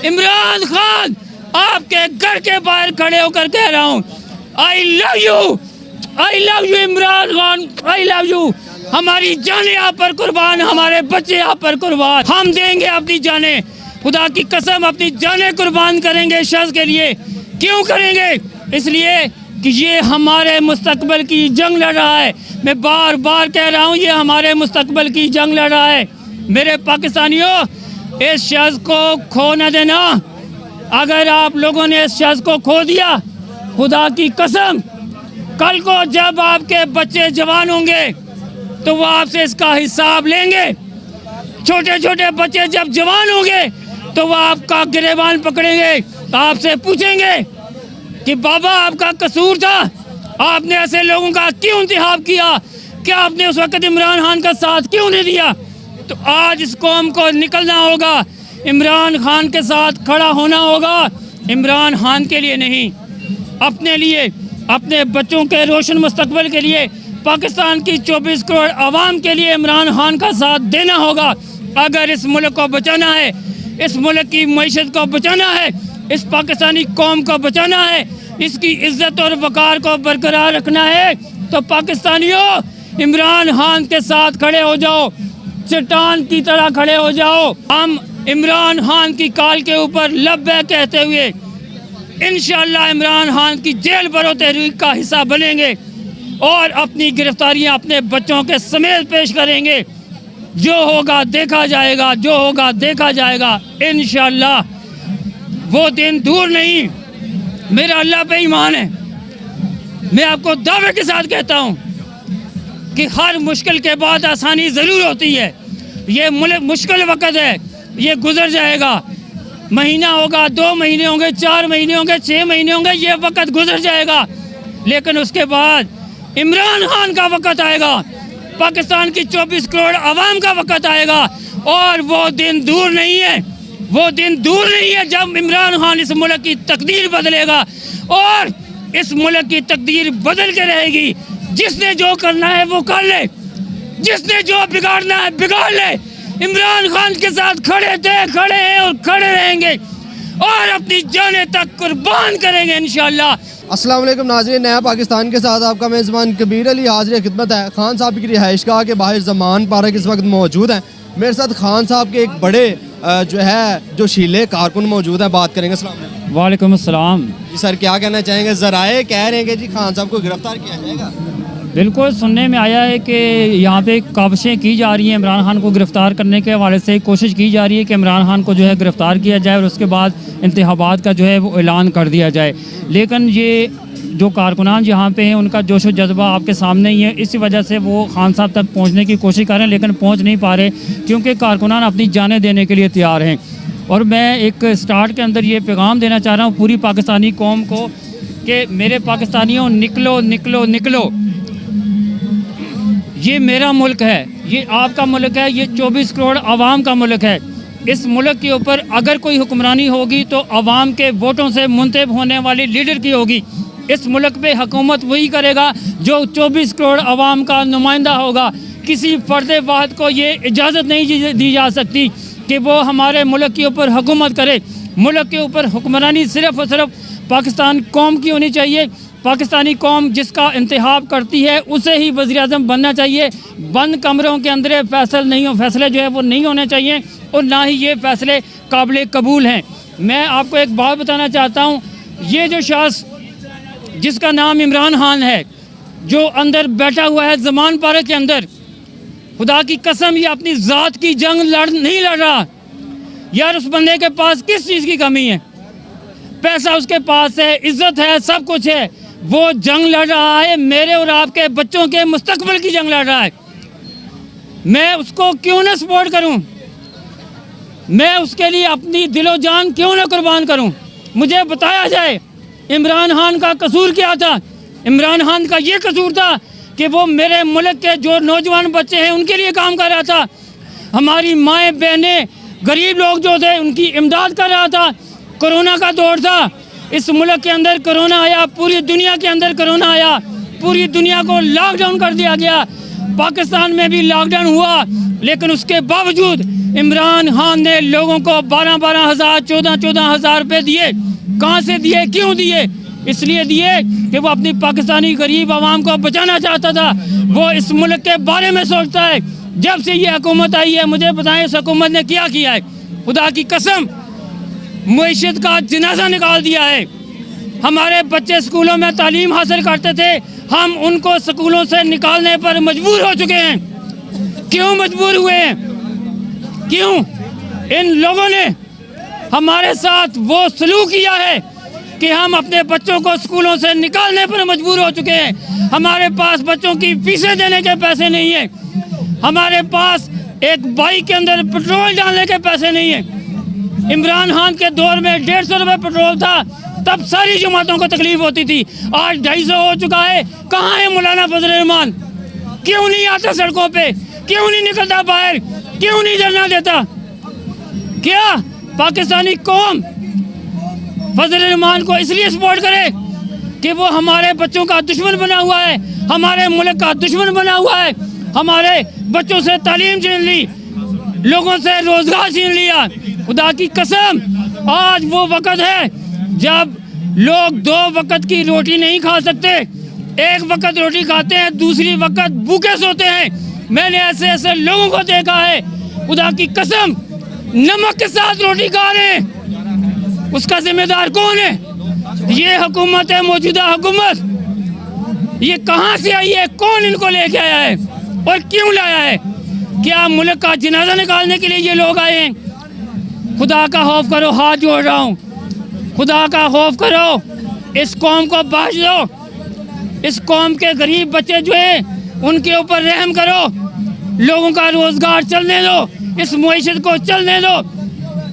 इमरान खान आपके घर के बाहर खड़े होकर कह रहा हूँ, I love you Imran Khan, I love you. हमारी जानें आप पर कुर्बान, हमारे बच्चे आप पर कुर्बान। हम देंगे अपनी जानें, खुदा की कसम अपनी जानें कुर्बान करेंगे शख्स के लिए। क्यों करेंगे? इसलिए कि ये हमारे मुस्तकबिल की जंग लड़ रहा है। मैं बार बार कह रहा हूँ, ये हमारे मुस्तकबिल की जंग लड़ रहा है। मेरे पाकिस्तानियों, इस शख्स को खो न देना। अगर आप लोगों ने इस शख्स को खो दिया, खुदा की कसम कल को जब आपके बच्चे जवान होंगे तो वो आपसे इसका हिसाब लेंगे। छोटे छोटे बच्चे जब जवान होंगे तो वो आपका गिरेबान पकड़ेंगे, आपसे पूछेंगे कि बाबा आपका कसूर था, आपने ऐसे लोगों का क्यों इंतखाब किया, क्या आपने उस वक्त इमरान खान का साथ क्यों नहीं दिया। तो आज इस कौम को निकलना होगा, इमरान खान के साथ खड़ा होना होगा। इमरान खान के लिए नहीं, अपने लिए, अपने बच्चों के रोशन मुस्तकबिल के लिए, पाकिस्तान की 24 करोड़ आवाम के लिए इमरान खान का साथ देना होगा। अगर इस मुल्क को बचाना है, इस मुल्क की मईशत को बचाना है, इस पाकिस्तानी कौम को बचाना है, इसकी इज्जत और वकार को बरकरार रखना है, तो पाकिस्तानियों इमरान खान के साथ खड़े हो जाओ, चट्टान की तरह खड़े हो जाओ। हम इमरान खान की काल के ऊपर लब्बैक कहते हुए इंशाअल्लाह इमरान खान की जेल भरो तहरीक का हिस्सा बनेंगे और अपनी गिरफ्तारियां अपने बच्चों के समेत पेश करेंगे। जो होगा देखा जाएगा, जो होगा देखा जाएगा। इंशाअल्लाह वो दिन दूर नहीं। मेरा अल्लाह पे ईमान है। मैं आपको दावे के साथ कहता हूँ कि हर मुश्किल के बाद आसानी ज़रूर होती है। ये मुश्किल वक़्त है, ये गुजर जाएगा। महीना होगा, 2 महीने होंगे, 4 महीने होंगे, 6 महीने होंगे, ये वक़्त गुजर जाएगा। लेकिन उसके बाद इमरान खान का वक़्त आएगा, पाकिस्तान की 24 करोड़ आवाम का वक़्त आएगा और वो दिन दूर नहीं है। वो दिन दूर नहीं है जब इमरान खान इस मुल्क की तकदीर बदलेगा और इस मुल्क की तकदीर बदल के रहेगी। जिसने जो करना है वो कर ले, जिसने जो बिगाड़ना है बिगाड़ ले। इमरान खान के साथ खड़े थे, खड़े हैं और खड़े रहेंगे और अपनी जाने तक कुर्बान करेंगे इंशाअल्लाह। अस्सलाम वालेकुम नाज़रीन, नया पाकिस्तान के साथ आपका मेज़बान कबीर अली हाज़िर खिदमत है। खान साहब की रिहाइशगाह के बाहर ज़मान पार्क इस वक्त मौजूद है। मेरे साथ खान साहब के एक बड़े जो शीले कारकुन मौजूद हैं, बात करेंगे। अस्सलाम वालेकुम। वालेकुम अस्सलाम। जी सर, क्या कहना चाहेंगे? ज़राए कह रहे हैं कि जी खान साहब को गिरफ्तार किया जाएगा। बिल्कुल सुनने में आया है कि यहाँ पे काविशें की जा रही हैं, इमरान खान को गिरफ़्तार करने के हवाले से कोशिश की जा रही है कि इमरान खान को जो है गिरफ़्तार किया जाए और उसके बाद इंतखाबात का जो है वो ऐलान कर दिया जाए। लेकिन ये जो कारकुनान यहाँ पे हैं उनका जोश व जज्बा आपके सामने ही है। इसी वजह से वो खान साहब तक पहुँचने की कोशिश कर रहे हैं, लेकिन पहुँच नहीं पा रहे क्योंकि कारकुनान अपनी जानें देने के लिए तैयार हैं। और मैं एक स्टार्ट के अंदर ये पैगाम देना चाह रहा हूँ पूरी पाकिस्तानी कौम को कि मेरे पाकिस्तानियों, निकलो निकलो निकलो। ये मेरा मुल्क है, ये आपका मुल्क है, ये 24 करोड़ आवाम का मुल्क है। इस मुल्क के ऊपर अगर कोई हुक्मरानी होगी तो आवाम के वोटों से मुंतखब होने वाली लीडर की होगी। इस मुल्क पे हुकूमत वही करेगा जो 24 करोड़ आवाम का नुमाइंदा होगा। किसी फ़र्द वाहिद को ये इजाज़त नहीं दी जा सकती कि वो हमारे मुल्क के ऊपर हुकूमत करे। मुल्क के ऊपर हुक्मरानी सिर्फ़ और सिर्फ पाकिस्तान कौम की होनी चाहिए। पाकिस्तानी कौम जिसका इंतखाब करती है उसे ही वज़ीर-ए-आज़म बनना चाहिए। बंद कमरों के अंदर फैसले जो है वो नहीं होने चाहिए और ना ही ये फ़ैसले काबिल कबूल हैं। मैं आपको एक बात बताना चाहता हूँ, ये जो शख्स जिसका नाम इमरान खान है, जो अंदर बैठा हुआ है ज़मान पार्क के अंदर, खुदा की कसम ये अपनी ज़ात की जंग नहीं लड़ रहा। यार उस बंदे के पास किस चीज़ की कमी है? पैसा उसके पास है, इज़्ज़त है, सब कुछ है। वो जंग लड़ रहा है, मेरे और आपके बच्चों के मुस्तकबिल की जंग लड़ रहा है। मैं उसको क्यों ना सपोर्ट करूं? मैं उसके लिए अपनी दिलो जान क्यों ना कुर्बान करूं? मुझे बताया जाए इमरान खान का कसूर क्या था। इमरान खान का ये कसूर था कि वो मेरे मुल्क के जो नौजवान बच्चे हैं उनके लिए काम कर रहा था। हमारी माएँ बहनें, गरीब लोग जो थे उनकी इमदाद कर रहा था। कोरोना का दौर था, इस मुल्क के अंदर कोरोना आया, पूरी दुनिया के अंदर कोरोना आया, पूरी दुनिया को लॉकडाउन कर दिया गया। पाकिस्तान में भी लॉकडाउन हुआ, लेकिन उसके बावजूद इमरान खान ने लोगों को 12-12 हज़ार 14-14 हज़ार रुपये दिए। कहाँ से दिए, क्यों दिए? इसलिए दिए कि वो अपनी पाकिस्तानी गरीब आवाम को बचाना चाहता था। वो इस मुल्क के बारे में सोचता है। जब से ये हुकूमत आई है, मुझे बताएं इस हुकूमत ने क्या किया है? खुदा की कसम, मईशत का जनाजा निकाल दिया है। हमारे बच्चे स्कूलों में तालीम हासिल करते थे, हम उनको स्कूलों से निकालने पर मजबूर हो चुके हैं। क्यों मजबूर हुए हैं? क्यों? इन लोगों ने हमारे साथ वो सलूक किया है कि हम अपने बच्चों को स्कूलों से निकालने पर मजबूर हो चुके हैं। हमारे पास बच्चों की फीसें देने के पैसे नहीं है, हमारे पास एक बाइक के अंदर पेट्रोल डालने के पैसे नहीं है। इमरान खान के दौर में 150 रुपये पेट्रोल था, तब सारी जमातों को तकलीफ होती थी। आज 250 हो चुका है। कहाँ है मौलाना फजल रहमान? क्यों नहीं आता सड़कों पे? क्यों नहीं निकलता बाहर? क्यों नहीं धरना देता? क्या पाकिस्तानी कौम फजल रहमान को इसलिए सपोर्ट करे कि वो हमारे बच्चों का दुश्मन बना हुआ है, हमारे मुल्क का दुश्मन बना हुआ है, हमारे बच्चों से तालीम छीन ली, लोगों से रोजगार छीन लिया। खुदा की कसम, आज वो वक्त है जब लोग 2 वक्त की रोटी नहीं खा सकते, एक वक्त रोटी खाते हैं, दूसरी वक्त भूखे सोते हैं। मैंने ऐसे ऐसे लोगों को देखा है, खुदा की कसम, नमक के साथ रोटी खा रहे हैं। उसका जिम्मेदार कौन है? ये हुकूमत है, मौजूदा हुकूमत। ये कहाँ से आई है? कौन इनको लेके आया है और क्यों लाया है? क्या मुल्क का जनाजा निकालने के लिए ये लोग आए हैं? खुदा का खौफ करो, हाथ जोड़ रहा हूँ, खुदा का खौफ करो, इस कौम को बख्श दो। इस कौम के गरीब बच्चे जो हैं उनके ऊपर रहम करो, लोगों का रोजगार चलने दो, इस मईशत को चलने दो।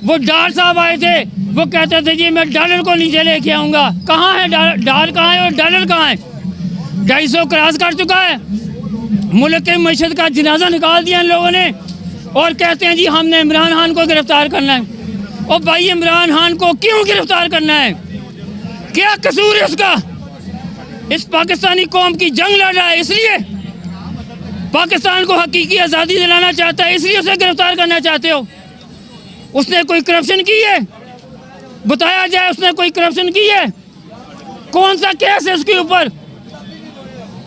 वो डार साहब आए थे, वो कहते थे जी मैं डॉलर को नीचे लेके आऊँगा। कहाँ है डार कहाँ है और डॉलर कहाँ है? 250 क्रॉस कर चुका है। मुल्क के मईशत का जनाजा निकाल दिया इन लोगों ने और कहते हैं जी हमने इमरान खान को गिरफ्तार करना है। और भाई, इमरान खान को क्यों गिरफ्तार करना है? क्या कसूर है उसका? इस पाकिस्तानी कौम की जंग लड़ रहा है, इसलिए पाकिस्तान को हकीकी आज़ादी दिलाना चाहता है, इसलिए उसे गिरफ्तार करना चाहते हो? उसने कोई करप्शन की है? बताया जाए उसने कोई करप्शन की है? कौन सा केस है उसके ऊपर?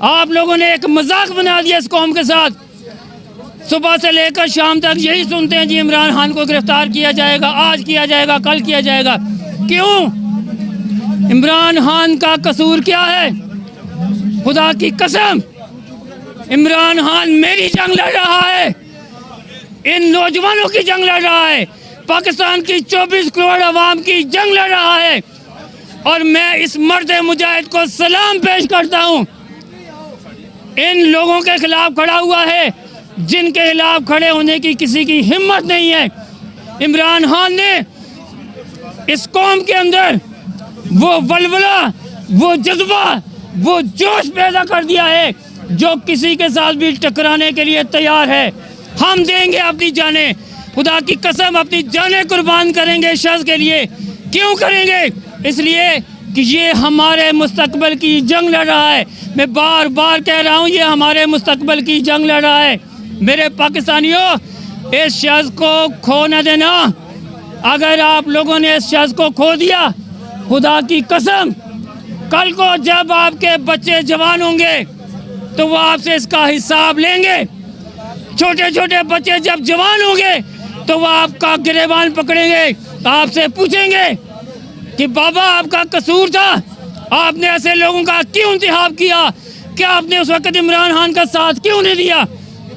आप लोगों ने एक मजाक बना दिया इस कौम के साथ। सुबह से लेकर शाम तक यही सुनते हैं जी इमरान खान को गिरफ्तार किया जाएगा, आज किया जाएगा, कल किया जाएगा। क्यों? इमरान खान का कसूर क्या है? खुदा की कसम, इमरान खान मेरी जंग लड़ रहा है, इन नौजवानों की जंग लड़ रहा है, पाकिस्तान की 24 करोड़ आवाम की जंग लड़ रहा है। और मैं इस मर्द मुजाहिद को सलाम पेश करता हूँ। इन लोगों के खिलाफ खड़ा हुआ है जिनके खिलाफ खड़े होने की किसी की हिम्मत नहीं है। इमरान खान ने इस कौम के अंदर वो वलवला, वो जज्बा, वो जोश पैदा कर दिया है जो किसी के साथ भी टकराने के लिए तैयार है। हम देंगे अपनी जानें, खुदा की कसम अपनी जानें कुर्बान करेंगे इस शख्स के लिए। क्यों करेंगे? इसलिए कि ये हमारे मुस्तकबिल की जंग लड़ रहा है। मैं बार बार कह रहा हूँ, ये हमारे मुस्तकबिल की जंग लड़ रहा है। मेरे पाकिस्तानियों, इस शख्स को खो न देना। अगर आप लोगों ने इस शख्स को खो दिया, खुदा की कसम, कल को जब आपके बच्चे जवान होंगे तो वो आपसे इसका हिसाब लेंगे। छोटे छोटे बच्चे जब जवान होंगे तो वो आपका गिरेबान पकड़ेंगे, आपसे पूछेंगे कि बाबा आपका कसूर था, आपने ऐसे लोगों का क्यों इंतखाब किया, क्या आपने उस वक्त इमरान खान का साथ क्यों नहीं दिया?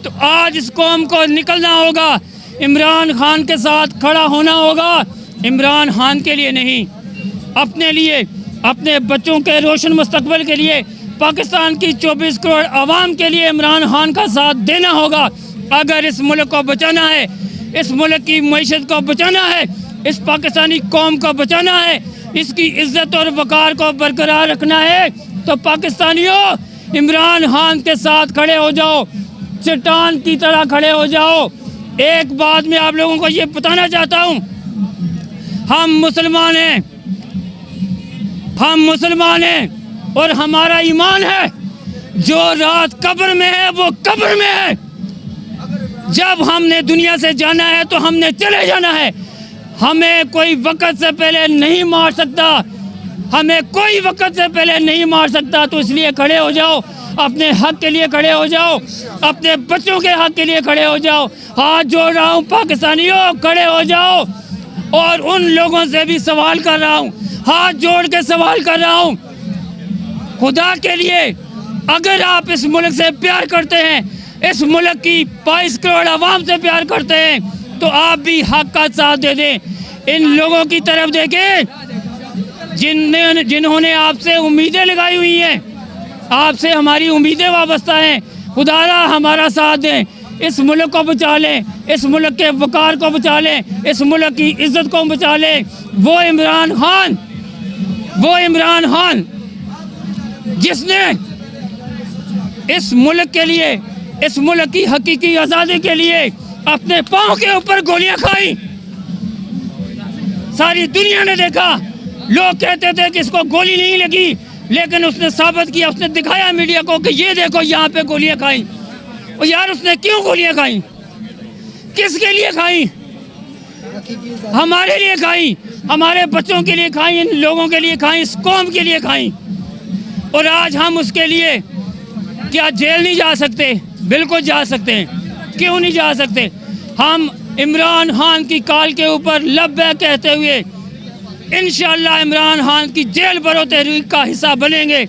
तो आज इस कौम को निकलना होगा, इमरान खान के साथ खड़ा होना होगा। इमरान खान के लिए नहीं, अपने लिए, अपने बच्चों के रोशन मुस्तकबिल के लिए, पाकिस्तान की 24 करोड़ आवाम के लिए इमरान खान का साथ देना होगा। अगर इस मुल्क को बचाना है, इस मुल्क की मईशत को बचाना है, इस पाकिस्तानी कौम को बचाना है, इसकी इज्जत और वकार को बरकरार रखना है, तो पाकिस्तानियों इमरान खान के साथ खड़े हो जाओ, चट्टान की तरह खड़े हो जाओ। एक बात मैं आप लोगों को ये बताना चाहता हूँ, हम मुसलमान हैं, हम मुसलमान हैं और हमारा ईमान है जो रात कब्र में है वो कब्र में है। जब हमने दुनिया से जाना है तो हमने चले जाना है। हमें कोई वक्त से पहले नहीं मार सकता, हमें कोई वक्त से पहले नहीं मार सकता। तो इसलिए खड़े हो जाओ, अपने हक के लिए खड़े हो जाओ, अपने बच्चों के हक के लिए खड़े हो जाओ। हाथ जोड़ रहा हूँ पाकिस्तानियों, खड़े हो जाओ। और उन लोगों से भी सवाल कर रहा हूँ, हाथ जोड़ के सवाल कर रहा हूँ, खुदा के लिए अगर आप इस मुल्क से प्यार करते हैं, इस मुल्क की 22 करोड़ आवाम से प्यार करते हैं, तो आप भी हक का साथ दे दें। इन लोगों की तरफ देखें जिन्होंने आपसे उम्मीदें लगाई हुई हैं, आपसे हमारी उम्मीदें वाबस्ता हैं। खुदारा हमारा साथ दें, इस मुल्क को बचा लें, इस मुल्क के वकार को बचा लें, इस मुल्क की इज्जत को बचा लें। वो इमरान खान जिसने इस मुल्क के लिए, इस मुल्क की हकीकी आज़ादी के लिए अपने पाँव के ऊपर गोलियां खाई। सारी दुनिया ने देखा, लोग कहते थे कि इसको गोली नहीं लगी, लेकिन उसने साबित किया, उसने दिखाया मीडिया को कि ये देखो यहाँ पे गोलियां खाई। और यार उसने क्यों गोलियां खाई, किसके लिए खाई? हमारे लिए खाई, हमारे बच्चों के लिए खाई, इन लोगों के लिए खाई, इस कौम के लिए खाई। और आज हम उसके लिए क्या जेल नहीं जा सकते? बिल्कुल जा सकते हैं, क्यों नहीं जा सकते? हम इमरान खान की कॉल के ऊपर लब्बैक कहते हुए इंशाअल्लाह इमरान खान की जेल भरो तहरीक का हिस्सा बनेंगे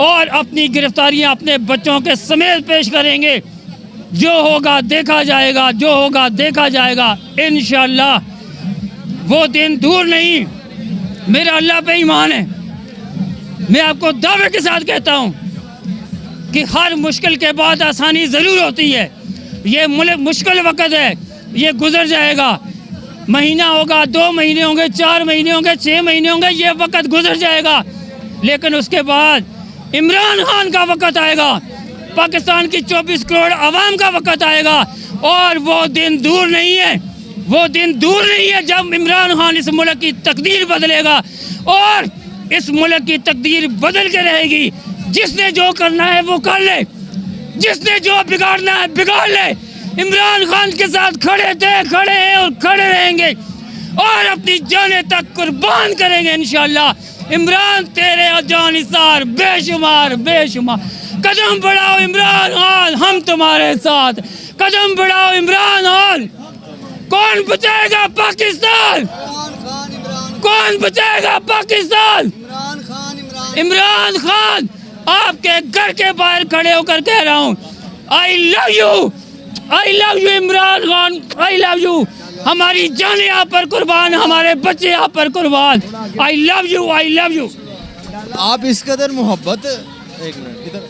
और अपनी गिरफ्तारियां अपने बच्चों के समेत पेश करेंगे। जो होगा देखा जाएगा, जो होगा देखा जाएगा इंशाअल्लाह। वो दिन दूर नहीं, मेरा अल्लाह पे ईमान है। मैं आपको दावे के साथ कहता हूँ कि हर मुश्किल के बाद आसानी ज़रूर होती है। ये मुश्किल वक्त है, ये गुजर जाएगा। महीना होगा, 2 महीने होंगे, 4 महीने होंगे, 6 महीने होंगे, ये वक्त गुजर जाएगा। लेकिन उसके बाद इमरान खान का वक्त आएगा, पाकिस्तान की 24 करोड़ आवाम का वक्त आएगा। और वो दिन दूर नहीं है, वो दिन दूर नहीं है जब इमरान खान इस मुल्क की तकदीर बदलेगा। और इस मुल्क की तकदीर बदल के रहेगी। जिसने जो करना है वो कर ले, जिसने जो बिगाड़ना है बिगाड़ ले। इमरान खान के साथ खड़े थे, खड़े हैं और खड़े रहेंगे और अपनी जाने तक कुर्बान करेंगे इंशाअल्लाह। इमरान तेरे जानिसार बेशुमार बेशुमार। कदम बढ़ाओ इमरान खान, हम तुम्हारे साथ। कदम बढ़ाओ इमरान खान। कौन बचाएगा पाकिस्तान? कौन बचाएगा पाकिस्तान? इमरान खान। आपके घर के बाहर खड़े होकर कह रहा हूँ, I love you Imran Khan, I love you. हमारी जान यहाँ पर कुर्बान, हमारे बच्चे यहाँ पर कुर्बान। I love you, I love you. आप इस कदर मोहब्बत, एक मिनट इधर